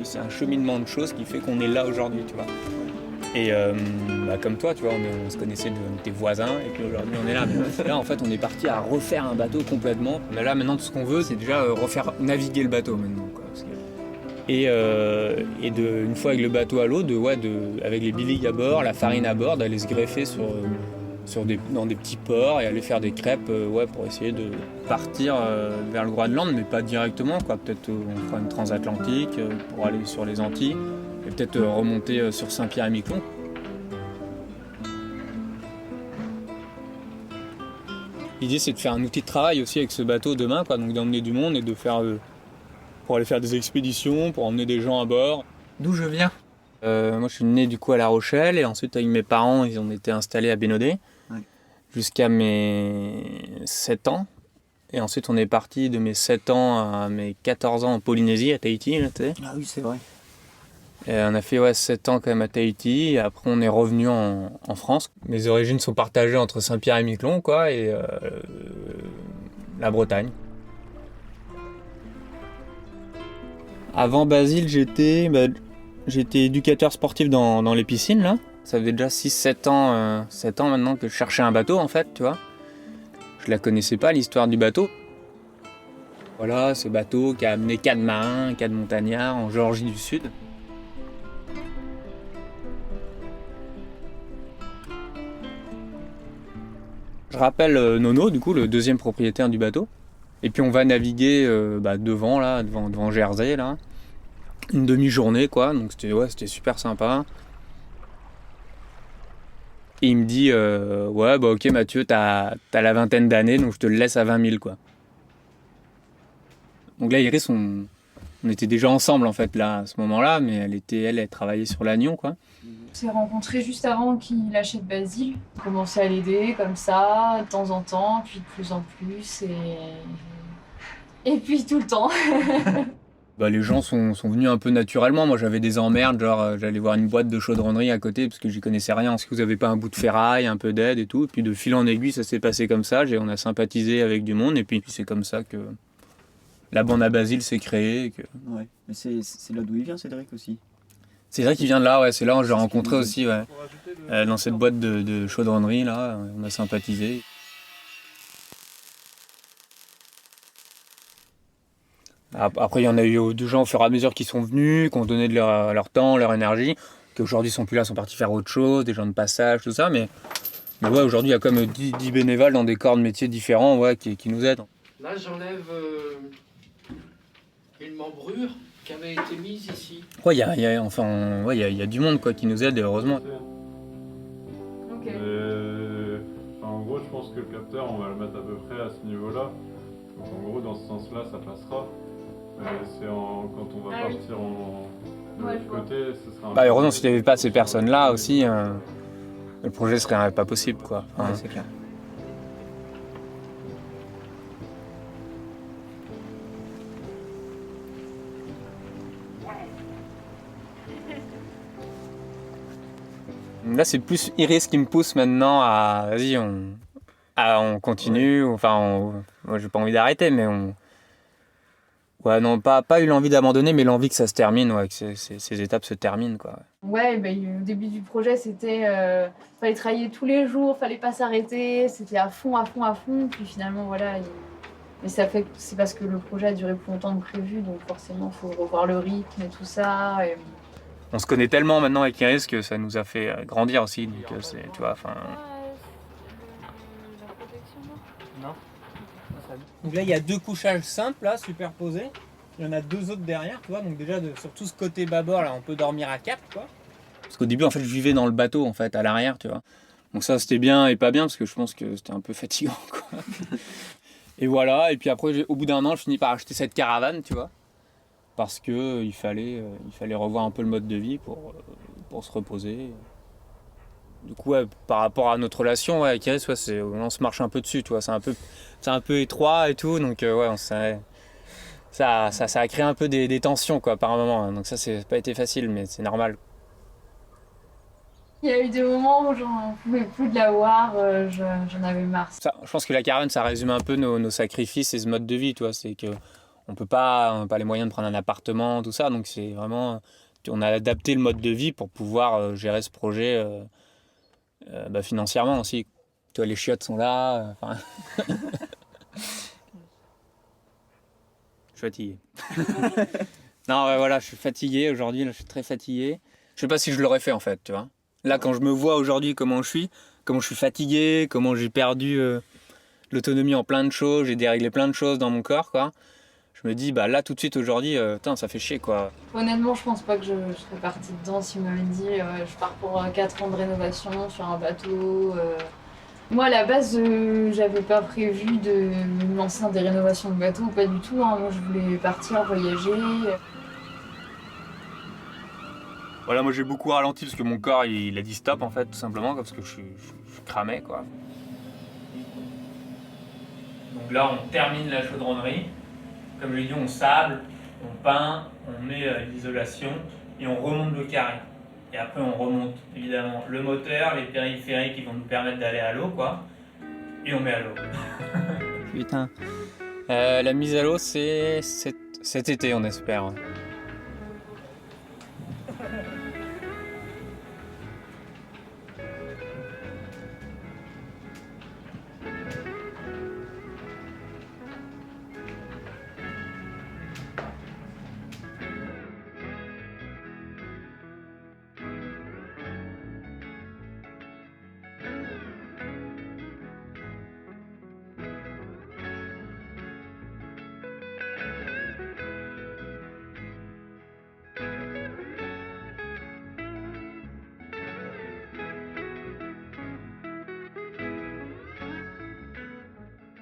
c'est un cheminement de choses qui fait qu'on est là aujourd'hui, tu vois. Et comme toi, tu vois, on se connaissait de tes voisins et puis aujourd'hui on est là. Mais là, en fait, on est parti à refaire un bateau complètement. Mais là, maintenant, tout ce qu'on veut, c'est déjà refaire naviguer le bateau maintenant, quoi. Une fois avec le bateau à l'eau, avec les billes à bord, la farine à bord, d'aller se greffer dans des petits ports et aller faire des crêpes pour essayer de partir vers le Groenland, mais pas directement, quoi. Peut-être on fera une transatlantique pour aller sur les Antilles et peut-être remonter sur Saint-Pierre-et-Miquelon. L'idée, c'est de faire un outil de travail aussi avec ce bateau demain, quoi, donc d'emmener du monde et de faire pour aller faire des expéditions, pour emmener des gens à bord. D'où je viens moi, je suis né du coup à La Rochelle et ensuite avec mes parents, ils ont été installés à Bénodet jusqu'à mes 7 ans. Et ensuite, on est parti de mes 7 ans à mes 14 ans en Polynésie, à Tahiti, là, tu sais. Ah oui, c'est vrai. Et on a fait 7 ans quand même à Tahiti, et après on est revenu en France. Mes origines sont partagées entre Saint-Pierre-et-Miquelon, quoi, et la Bretagne. Avant Basile, j'étais éducateur sportif dans les piscines, là. Ça faisait déjà 6-7 ans, 7 ans maintenant que je cherchais un bateau, en fait, tu vois. Je la connaissais pas, l'histoire du bateau. Voilà, ce bateau qui a amené 4 marins, 4 montagnards en Géorgie du Sud. Je rappelle Nono, du coup, le deuxième propriétaire du bateau. Et puis on va naviguer devant Jersey, là. Une demi-journée, quoi. Donc c'était super sympa. Et il me dit, ok Mathieu, t'as la vingtaine d'années, donc je te le laisse à 20 000, quoi. Donc là, Iris, on était déjà ensemble, en fait, là, à ce moment-là, mais elle travaillait sur l'Agnon, quoi. On s'est rencontrés juste avant qu'il achète Basile. On commençait à l'aider comme ça, de temps en temps, puis de plus en plus, et puis tout le temps. Les gens sont venus un peu naturellement. Moi, j'avais des emmerdes, genre j'allais voir une boîte de chaudronnerie à côté parce que j'y connaissais rien. Est-ce que vous avez pas un bout de ferraille, un peu d'aide et tout? Et puis de fil en aiguille, ça s'est passé comme ça. On a sympathisé avec du monde et puis c'est comme ça que la bande à Basile s'est créée. Ouais, mais c'est là d'où il vient, Cédric, aussi. C'est vrai qu'il vient de là, ouais. C'est là où je l'ai rencontré aussi, ouais. Dans cette boîte de chaudronnerie, là, on a sympathisé. Après, il y en a eu des gens au fur et à mesure qui sont venus, qui ont donné de leur temps, leur énergie, qui aujourd'hui sont plus là, sont partis faire autre chose, des gens de passage, tout ça. Mais ouais, aujourd'hui, il y a comme 10 bénévoles dans des corps de métiers différents qui nous aident. Là, j'enlève une membrure qui avait été mise ici. Ouais, il y a du monde, quoi, qui nous aide, et heureusement. Ok. En gros, je pense que le capteur, on va le mettre à peu près à ce niveau-là. Donc en gros, dans ce sens-là, ça passera. Mais quand on va partir de l'autre côté, ce sera un peu... Heureusement, s'il n'y avait pas ces personnes-là aussi, le projet serait pas possible, quoi. Ouais, c'est clair. Là, c'est plus Iris qui me pousse maintenant à... Vas-y, on continue. Ouais. Moi, j'ai pas envie d'arrêter, mais Ouais, non, pas eu l'envie d'abandonner, mais l'envie que ça se termine, que ces étapes se terminent, quoi. Ouais, au début du projet, c'était... fallait travailler tous les jours, fallait pas s'arrêter, c'était à fond. Puis finalement, voilà... Mais c'est parce que le projet a duré plus longtemps que prévu, donc forcément, il faut revoir le rythme et tout ça. Et... On se connaît tellement maintenant avec Iris que ça nous a fait grandir aussi, donc tu vois, Non. Donc là, il y a 2 couchages simples, là, superposés. Il y en a 2 autres derrière, tu vois. Donc déjà, sur tout ce côté bâbord, là, on peut dormir à 4, quoi. Parce qu'au début, en fait, je vivais dans le bateau, en fait, à l'arrière, tu vois. Donc ça, c'était bien et pas bien, parce que je pense que c'était un peu fatigant, quoi. Et voilà, et puis après, au bout d'un an, je finis par acheter cette caravane, tu vois. Parce que il fallait revoir un peu le mode de vie pour se reposer. Du coup, par rapport à notre relation avec Iris, on se marche un peu dessus, tu vois. C'est un peu étroit et tout, donc ça a créé un peu des tensions, quoi, par un moment. Hein. Donc ça, c'est pas été facile, mais c'est normal. Il y a eu des moments où j'en pouvais plus de la voir, j'en avais marre. Je pense que la caravane, ça résume un peu nos sacrifices et ce mode de vie, tu vois. C'est que on n'a pas les moyens de prendre un appartement, tout ça. Donc c'est vraiment, on a adapté le mode de vie pour pouvoir gérer ce projet financièrement aussi. Tu vois, les chiottes sont là. Je suis fatigué. Non, ouais, voilà, je suis fatigué aujourd'hui, là, je suis très fatigué. Je sais pas si je l'aurais fait en fait, tu vois. Là, quand je me vois aujourd'hui comment je suis fatigué, comment j'ai perdu l'autonomie en plein de choses, j'ai déréglé plein de choses dans mon corps, quoi. Je me dis, bah là, tout de suite aujourd'hui, putain, ça fait chier, quoi. Honnêtement, je pense pas que je serais partie dedans si on m'avait dit je pars pour 4 ans de rénovation sur un bateau. Moi, à la base, j'avais pas prévu de me lancer dans des rénovations de bateaux, pas du tout. Hein. Moi, je voulais partir, voyager. Voilà, moi j'ai beaucoup ralenti parce que mon corps il a dit stop en fait, tout simplement, parce que je suis cramé, quoi. Donc là, on termine la chaudronnerie. Comme je l'ai dit, on sable, on peint, on met l'isolation et on remonte le carré. Et après, on remonte évidemment le moteur, les périphériques qui vont nous permettre d'aller à l'eau, quoi. Et on met à l'eau. Putain. La mise à l'eau, c'est cet été, on espère.